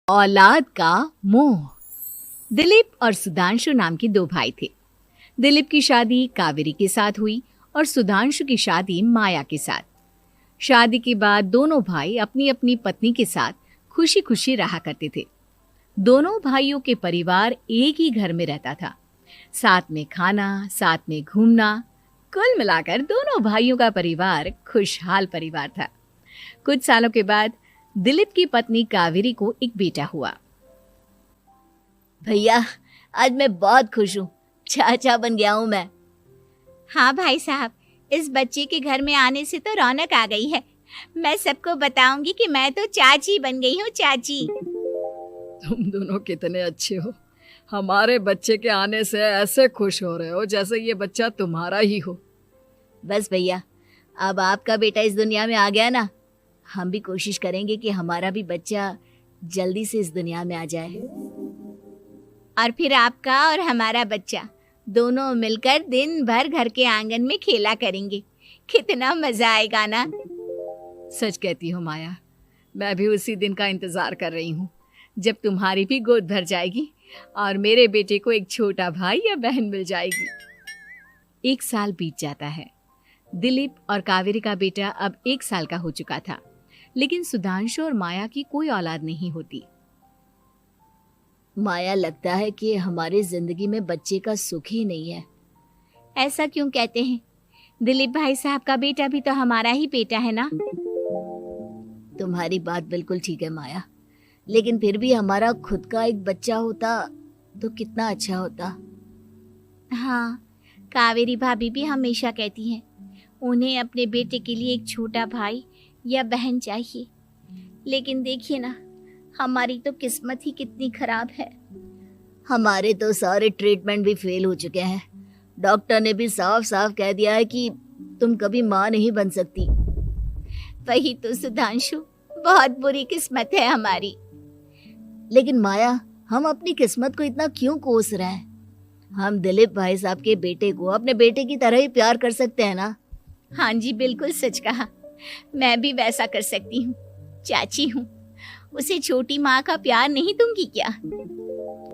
औलाद का मोह। दिलीप और सुधांशु नाम के दो भाई थे। दिलीप की शादी कावेरी के साथ हुई और सुधांशु की शादी माया के साथ। शादी के बाद दोनों भाई अपनी अपनी पत्नी के साथ खुशी खुशी रहा करते थे। दोनों भाइयों के परिवार एक ही घर में रहता था। साथ में खाना, साथ में घूमना, कुल मिलाकर दोनों भाइयों का परिवार खुशहाल परिवार था। कुछ सालों के बाद दिलीप की पत्नी कावेरी को एक बेटा हुआ। भैया, आज मैं बहुत खुश हूँ। चाचा बन गया हूँ मैं। हाँ भाई साहब, इस बच्चे के घर में आने से तो रौनक आ गई है। मैं सबको बताऊंगी कि मैं तो चाची बन गई हूँ, चाची। तुम दोनों कितने अच्छे हो। हमारे बच्चे के आने से ऐसे खुश हो रहे हो जैसे ये बच्चा तुम्हारा ही हो। बस भैया, अब आपका बेटा इस दुनिया में आ गया ना, हम भी कोशिश करेंगे कि हमारा भी बच्चा जल्दी से इस दुनिया में आ जाए। और फिर आपका और हमारा बच्चा दोनों मिलकर दिन भर घर के आंगन में खेला करेंगे। कितना मजा आएगा ना। सच कहती हो माया, मैं भी उसी दिन का इंतजार कर रही हूँ जब तुम्हारी भी गोद भर जाएगी और मेरे बेटे को एक छोटा भाई या बहन मिल जाएगी। 1 साल बीत जाता है। दिलीप और कावेरी का बेटा अब 1 साल का हो चुका था, लेकिन सुधांशु और माया की कोई औलाद नहीं होती। माया, लगता है कि हमारी जिंदगी में बच्चे का सुख ही नहीं है। ऐसा क्यों कहते हैं? दिलीप भाई साहब का बेटा भी तो हमारा ही बेटा है ना। तुम्हारी बात बिल्कुल ठीक है माया, लेकिन फिर भी हमारा खुद का एक बच्चा होता तो कितना अच्छा होता। हाँ, कावेरी भाभी भी हमेशा कहती हैं उन्हें अपने बेटे के लिए एक छोटा भाई या बहन चाहिए। लेकिन देखिए ना, हमारी तो किस्मत ही कितनी खराब है। हमारे तो सारे ट्रीटमेंट भी फेल हो चुके हैं। डॉक्टर ने भी साफ साफ कह दिया है कि तुम कभी माँ नहीं बन सकती। वही तो सुधांशु, बहुत बुरी किस्मत है हमारी। लेकिन माया, हम अपनी किस्मत को इतना क्यों कोस रहे हैं? हम दिलीप भाई साहब के बेटे को अपने बेटे की तरह ही प्यार कर सकते हैं ना। हाँ जी, बिल्कुल सच कहा। मैं भी वैसा कर सकती हूँ। चाची हूँ, उसे छोटी माँ का प्यार नहीं दूंगी क्या?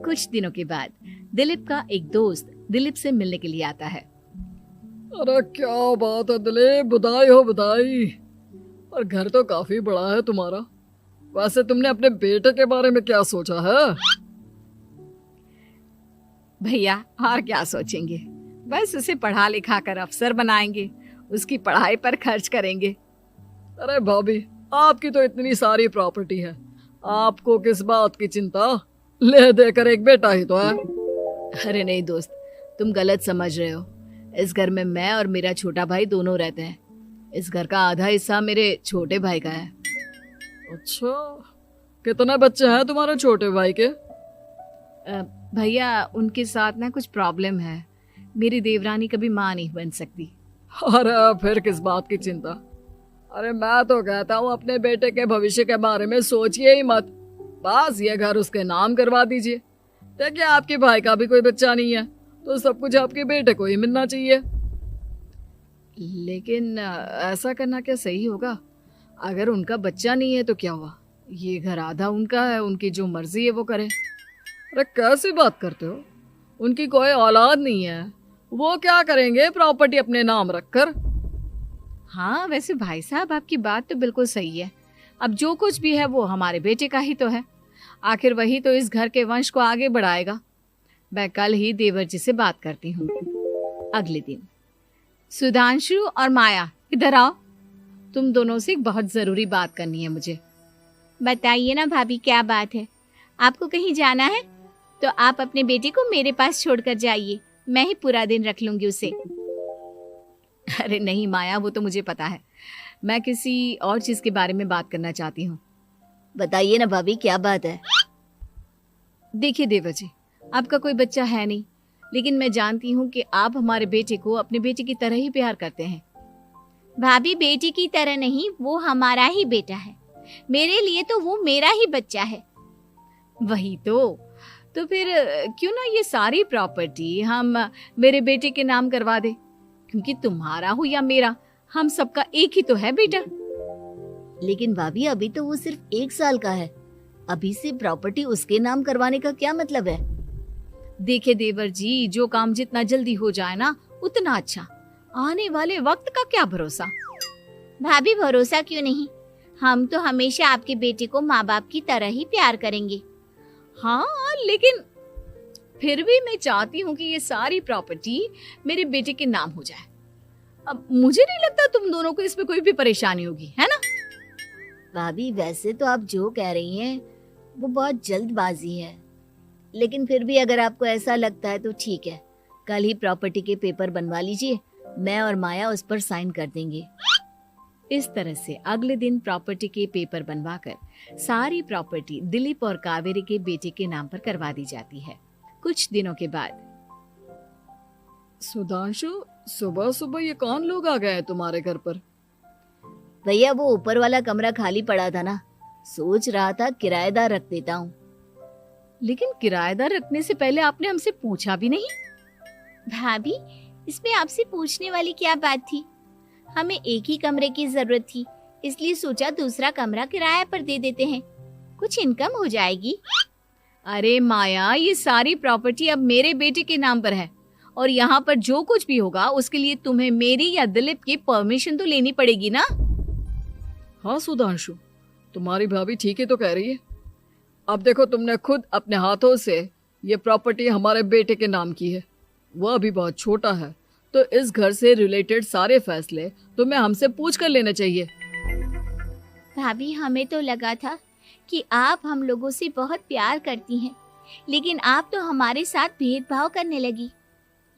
कुछ दिनों के बाद दिलीप का एक दोस्त दिलीप से मिलने के लिए आता है। अरे क्या बात है दिलीप, बधाई हो बधाई। और घर तो काफी बड़ा है तुम्हारा। वैसे तुमने अपने बेटे के बारे में क्या सोचा है? भैया, और क्या सोचेंगे, बस उसे पढ़ा लिखा कर अफसर बनाएंगे, उसकी पढ़ाई पर खर्च करेंगे। अरे भाभी, आपकी तो इतनी सारी प्रॉपर्टी है, आपको किस बात की चिंता? ले देकर एक बेटा ही तो है। अरे नहीं दोस्त, तुम गलत समझ रहे हो। इस घर में मैं और मेरा छोटा भाई दोनों रहते हैं। इस घर का आधा हिस्सा मेरे छोटे भाई का है। अच्छा, कितने बच्चे हैं तुम्हारे छोटे भाई के? भैया, उनके साथ ना कुछ प्रॉब्लम है। मेरी देवरानी कभी माँ नहीं बन सकती। अरे फिर किस बात की चिंता? अरे मैं तो कहता हूँ अपने बेटे के भविष्य के बारे में सोचिए ही मत। बस ये घर उसके नाम करवा दीजिए। देखिए, आपके भाई का भी कोई बच्चा नहीं है तो सब कुछ आपके बेटे को ही मिलना चाहिए। लेकिन ऐसा करना क्या सही होगा? अगर उनका बच्चा नहीं है तो क्या हुआ? ये घर आधा उनका है, उनकी जो मर्जी है वो करे। अरे कैसी बात करते हो? उनकी कोई औलाद नहीं है, वो क्या करेंगे प्रॉपर्टी अपने नाम रखकर? हाँ, वैसे भाई साहब, आपकी बात तो बिल्कुल सही है। अब जो कुछ भी है वो हमारे बेटे का ही तो है। आखिर वही तो इस घर के वंश को आगे बढ़ाएगा। मैं कल ही देवर जी से बात करती हूँ। अगले दिन सुधांशु और माया, इधर आओ। तुम दोनों से एक बहुत जरूरी बात करनी है मुझे। बताइए ना भाभी, क्या बात है? आपको कहीं जाना है तो आप अपने बेटे को मेरे पास छोड़कर जाइए। मैं ही पूरा दिन रख लूंगी उसे। अरे नहीं माया, वो तो मुझे पता है। मैं किसी और चीज के बारे में बात करना चाहती हूँ। बताइए ना भाभी, क्या बात है? देखिए देवर जी, आपका कोई बच्चा है नहीं, लेकिन मैं जानती हूँ कि आप हमारे बेटे को अपने बेटे की तरह ही प्यार करते हैं। भाभी, बेटी की तरह नहीं, वो हमारा ही बेटा है। मेरे लिए तो वो मेरा ही बच्चा है। वही तो फिर क्यों ना ये सारी प्रॉपर्टी हम मेरे बेटे के नाम करवा दे, क्योंकि तुम्हारा हो या मेरा, हम सबका एक ही तो है बेटा। लेकिन भाभी, अभी तो वो सिर्फ 1 साल का है। अभी से प्रॉपर्टी उसके नाम करवाने का क्या मतलब है? देखे देवर जी, जो काम जितना जल्दी हो जाए ना उतना अच्छा। आने वाले वक्त का क्या भरोसा। भाभी भरोसा क्यों नहीं, हम तो हमेशा आपके बेटे को माँ बाप की तरह ही प्यार करेंगे। हाँ, लेकिन फिर भी मैं चाहती हूँ कि ये सारी प्रॉपर्टी मेरे बेटे के नाम हो जाए। अब मुझे नहीं लगता तुम दोनों को इसमें कोई भी परेशानी होगी, है ना? भाभी वैसे तो आप जो कह रही हैं वो बहुत जल्दबाजी है, लेकिन फिर भी अगर आपको ऐसा लगता है तो ठीक है, कल ही प्रॉपर्टी के पेपर बनवा लीजिए, मैं और माया उस पर साइन कर देंगे। इस तरह से अगले दिन प्रॉपर्टी के पेपर बनवाकर सारी प्रॉपर्टी दिलीप और कावेरी के बेटे के नाम पर करवा दी जाती है। कुछ दिनों के बाद सुधांशु, सुबह सुबह ये कौन लोग आ गए हैं तुम्हारे घर पर? भैया वो ऊपर वाला कमरा खाली पड़ा था ना, सोच रहा था किराएदार रख देता हूँ। लेकिन किराएदार रखने से पहले आपने हमसे पूछा भी नहीं। भाभी इसमें आपसे पूछने वाली क्या बात थी, हमें एक ही कमरे की जरूरत थी, इसलिए सोचा दूसरा कमरा किराया पर दे देते हैं, कुछ इनकम हो जाएगी। अरे माया, ये सारी प्रॉपर्टी अब मेरे बेटे के नाम पर है और यहाँ पर जो कुछ भी होगा उसके लिए तुम्हें मेरी या दिलीप की परमिशन तो लेनी पड़ेगी ना। हाँ सुधांशु, तुम्हारी भाभी ठीक ही तो कह रही है। अब देखो, तुमने खुद अपने हाथों से ये प्रॉपर्टी हमारे बेटे के नाम की है, वह अभी बहुत छोटा है, तो इस घर से रिलेटेड सारे फैसले तुम्हें हमसे पूछ कर लेने चाहिए। भाभी हमें तो लगा था कि आप हम लोगों से बहुत प्यार करती हैं, लेकिन आप तो हमारे साथ भेदभाव करने लगी।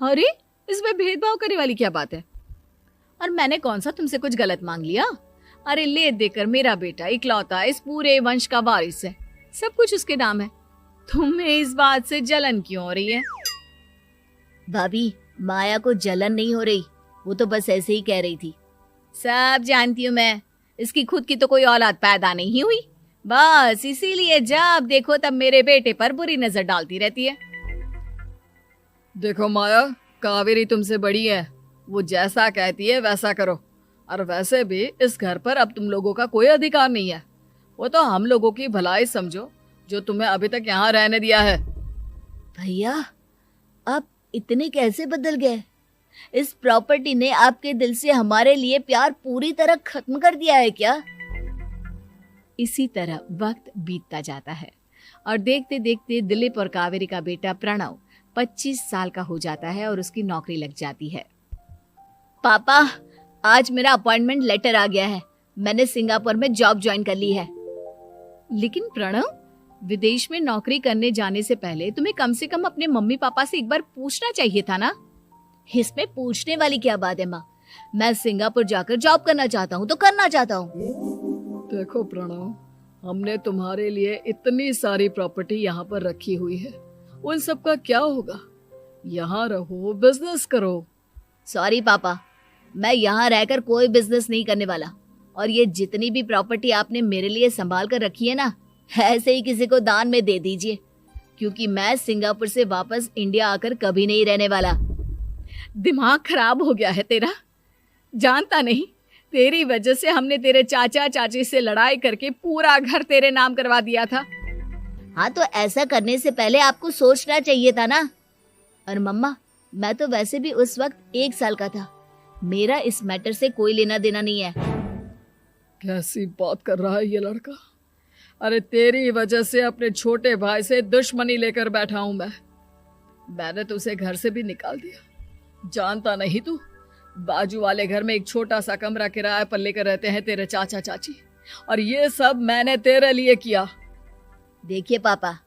अरे, इसमें भेदभाव करने वाली क्या बात है? और मैंने कौन सा तुमसे कुछ गलत मांग लिया? अरे ले देकर मेरा बेटा इकलौता इस पूरे वंश का वारिस है, सब कुछ उसके नाम है। तुम्हें इस बात से जलन क्यों हो रही है? भाभी माया को जलन नहीं हो रही, वो तो बस ऐसे ही कह रही थी। सब जानती हूँ मैं, इसकी खुद की तो कोई औलाद पैदा नहीं हुई, बस इसीलिए जब देखो तब मेरे बेटे पर बुरी नजर डालती रहती है। देखो माया, कावेरी तुमसे बड़ी है, वो जैसा कहती है वैसा करो। और वैसे भी इस घर पर अब तुम लोगों का कोई अधिकार नहीं है, वो तो हम लोगों की भलाई समझो जो तुम्हें अभी तक यहाँ रहने दिया है। भैया आप इतने कैसे बदल गए? इस प्रॉपर्टी ने आपके दिल से हमारे लिए प्यार पूरी तरह खत्म कर दिया है क्या? इसी तरह वक्त बीतता जाता है और देखते देखते दिलीप और कावेरी का बेटा प्रणव 25 साल का हो जाता है और उसकी नौकरी लग जाती है। पापा, आज मेरा अपॉइंटमेंट लेटर आ गया है, मैंने सिंगापुर में जॉब ज्वाइन कर ली है। लेकिन प्रणव, विदेश में नौकरी करने जाने से पहले तुम्हें कम से कम अपने मम्मी पापा से एक बार पूछना चाहिए था ना। इसमें पूछने वाली क्या बात है माँ, मैं सिंगापुर जाकर जॉब करना चाहता हूँ तो करना चाहता हूँ। देखो प्रणव, हमने तुम्हारे लिए इतनी सारी प्रॉपर्टी यहाँ पर रखी हुई है, उन सब का क्या होगा? यहाँ रहो, बिजनेस करो। सॉरी पापा, मैं यहाँ रहकर कोई बिजनेस नहीं करने वाला, और ये जितनी भी प्रॉपर्टी आपने मेरे लिए संभाल कर रखी है ना, ऐसे ही किसी को दान में दे दीजिए, क्योंकि मैं सिंगापुर से वापस इंडिया आकर कभी नहीं रहने वाला। दिमाग खराब हो गया है तेरा, जानता नहीं तेरी वजह से हमने तेरे चाचा चाची से लड़ाई करके पूरा घर तेरे नाम करवा दिया था। हाँ तो ऐसा करने से पहले आपको सोचना चाहिए था ना। और मम्मा, मैं तो वैसे भी उस वक्त 1 साल का था, मेरा इस मैटर से कोई लेना देना नहीं है। कैसी बात कर रहा है ये लड़का? अरे तेरी वजह से अपने छोटे भाई से दुश्मनी लेकर बैठा हूं मैंने तो उसे घर से भी निकाल दिया। जानता नहीं तू, बाजू वाले घर में एक छोटा सा कमरा किराए पर लेकर रहते हैं तेरे चाचा चाची, और ये सब मैंने तेरे लिए किया। देखिए पापा,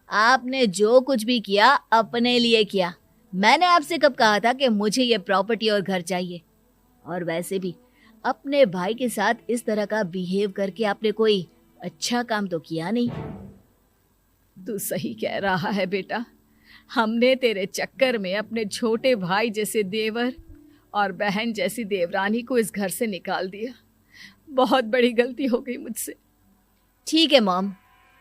आपने जो कुछ भी किया अपने लिए किया। मैंने आपसे कब कहा था कि मुझे ये प्रॉपर्टी और घर चाहिए? और वैसे भी अपने भाई के साथ इस तरह का बिहेव करके आपने कोई अच्छा काम तो किया नहीं। तू सही कह रहा है बेटा, हमने तेरे चक्कर में अपने छोटे भाई जैसे देवर और बहन जैसी देवरानी को इस घर से निकाल दिया। बहुत बड़ी गलती हो गई मुझसे। ठीक है मॉम,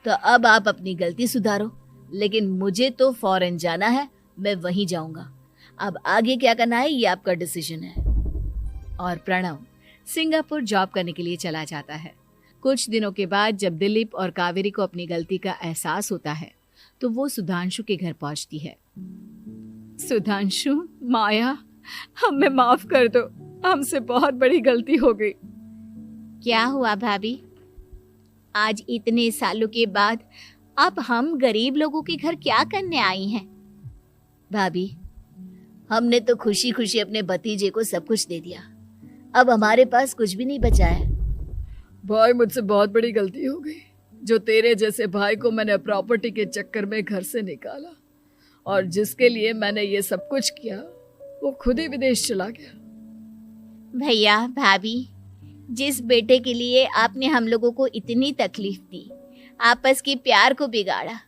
तो अब आप अपनी गलती सुधारो, लेकिन मुझे तो फॉरेन जाना है, मैं वहीं जाऊंगा। अब आगे क्या करना है ये आपका डिसीजन है। और प्रणव सिंगापुर जॉब करने के लिए चला जाता है। कुछ दिनों के बाद जब दिलीप और कावेरी को अपनी गलती का एहसास होता है तो वो सुधांशु के घर पहुंचती है। सुधांशु, माया, हमें माफ कर दो, हमसे बहुत बड़ी गलती हो गई। क्या हुआ भाभी? आज इतने सालों के बाद अब हम गरीब लोगों के घर क्या करने आई हैं? भाभी, हमने तो खुशी खुशी अपने भतीजे को सब कुछ दे दिया, अब हमारे पास कुछ भी नहीं बचा है। भाई, मुझसे बहुत बड़ी गलती हो गई। जो तेरे जैसे भाई को मैंने प्रॉपर्टी के चक्कर में घर से निकाला और जिसके लिए मैंने ये सब कुछ किया, वो खुद ही विदेश चला गया। भैया भाभी, जिस बेटे के लिए आपने हम लोगों को इतनी तकलीफ दी, आपस के प्यार को बिगाड़ा,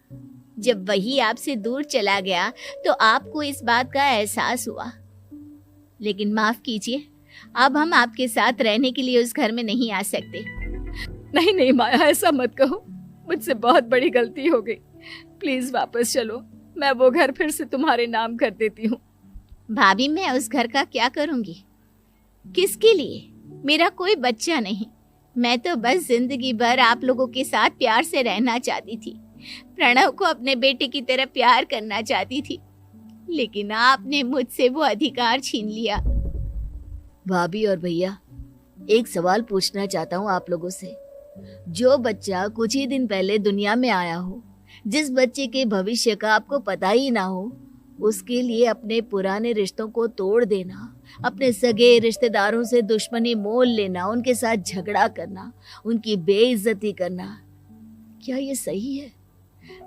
जब वही आपसे दूर चला गया तो आपको इस बात का एहसास हुआ। लेकिन माफ कीजिए, अब हम आपके साथ रहने के लिए उस घर में नहीं आ सकते। नहीं नहीं माया, ऐसा मत कहो, मुझसे बहुत बड़ी गलती हो गई। प्लीज वापस चलो, मैं वो घर फिर से तुम्हारे नाम कर देती हूँ। भाभी, मैं उस घर का क्या करूंगी? किसके लिए? मेरा कोई बच्चा नहीं। मैं तो बस जिंदगी भर आप लोगों के साथ प्यार से रहना चाहती थी। प्रणव को अपने बेटे की तरह प्यार करना चाहती थी, लेकिन आपने मुझसे वो अधिकार छीन लिया। भाभी और भैया, एक सवाल पूछना चाहता हूँ आप लोगों से। जो बच्चा कुछ ही दिन पहले दुनिया में आया हो, जिस बच्चे के भविष्य का आपको पता ही ना हो, उसके लिए अपने पुराने रिश्तों को तोड़ देना, अपने सगे रिश्तेदारों से दुश्मनी मोल लेना, उनके साथ झगड़ा करना, उनकी बेइज्जती करना, क्या ये सही है?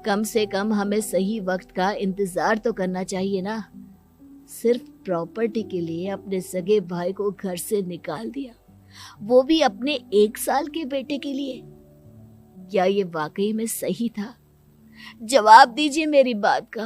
कम से कम हमें सही वक्त का इंतजार तो करना चाहिए ना। सिर्फ प्रॉपर्टी के लिए अपने सगे भाई को घर से निकाल दिया, वो भी अपने 1 साल के बेटे के लिए। क्या ये वाकई में सही था? जवाब दीजिए मेरी बात का।